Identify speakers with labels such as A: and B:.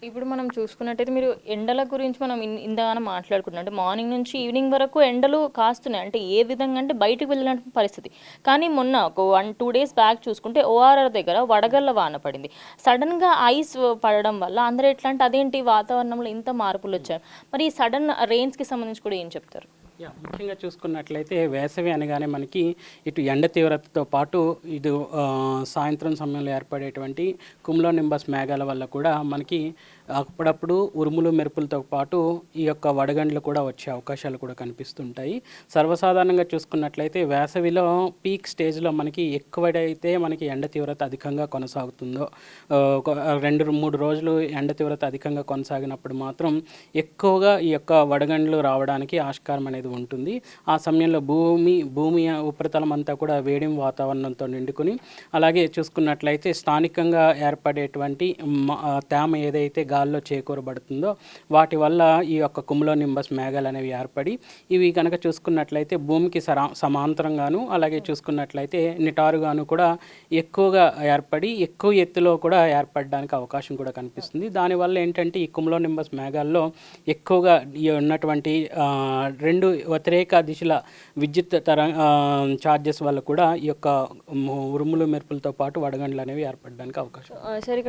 A: ఇప్పుడు మనం చూసుకున్నట్టయితే మీరు ఎండల గురించి మనం ఇంతగానో మాట్లాడుకున్నాం. అంటే మార్నింగ్ నుంచి ఈవినింగ్ వరకు ఎండలు కాస్తున్నాయి. అంటే ఏ విధంగా అంటే బయటకు వెళ్ళినటువంటి పరిస్థితి. కానీ మొన్న ఒక 1, 2 డేస్ బ్యాక్ చూసుకుంటే ఓఆర్ఆర్ దగ్గర వడగళ్ల వాన పడింది. సడెన్‌గా ఐస్ పడడం వల్ల అందరూ ఎట్లా అంటే అదేంటి వాతావరణంలో ఇంత మార్పులొచ్చాయి. మరి ఈ సడెన్ రెయిన్స్‌కి సంబంధించి కూడా ఏం చెప్తారు?
B: ముఖ్యంగా చూసుకున్నట్లయితే వేసవి అనగానే మనకి ఇటు ఎండ తీవ్రతతో పాటు ఇటు సాయంత్రం సమయంలో ఏర్పడేటువంటి కుమ్లో నింబస్ మేఘాల వల్ల కూడా మనకి అప్పుడప్పుడు ఉరుములు మెరుపులతో పాటు ఈ యొక్క వడగండ్లు కూడా వచ్చే అవకాశాలు కూడా కనిపిస్తుంటాయి. సర్వసాధారణంగా చూసుకున్నట్లయితే వేసవిలో పీక్ స్టేజ్లో మనకి ఎక్కువైతే మనకి ఎండ తీవ్రత అధికంగా కొనసాగుతుందో ఒక 2-3 రోజులు ఎండ తీవ్రత అధికంగా కొనసాగినప్పుడు మాత్రం ఎక్కువగా ఈ యొక్క వడగండ్లు రావడానికి ఆస్కారం అనేది ఉంటుంది. ఆ సమయంలో భూమి ఉపరితలం అంతా కూడా వేడి వాతావరణంతో నిండుకుని, అలాగే చూసుకున్నట్లయితే స్థానికంగా ఏర్పడేటువంటి తేమ ఏదైతే గాల్లో చేకూరబడుతుందో వాటి వల్ల ఈ యొక్క కుములో నింబస్ మేఘాలు అనేవి ఏర్పడి, ఇవి కనుక చూసుకున్నట్లయితే భూమికి సమాంతరంగాను, అలాగే చూసుకున్నట్లయితే నిటారుగాను కూడా ఎక్కువగా ఏర్పడి ఎక్కువ ఎత్తులో కూడా ఏర్పడడానికి అవకాశం కూడా కనిపిస్తుంది. దానివల్ల ఏంటంటే ఈ కుములో నింబస్ మేఘాల్లో ఎక్కువగా ఉన్నటువంటి 2 వ్యతిరేక దిశల విద్యుత్ ఛార్జెస్ వల్ల కూడా ఈ యొక్క ఉరుములు మెరుపులతో పాటు వడగండ్లు అనేవి ఏర్పడడానికి అవకాశం.
A: సరే.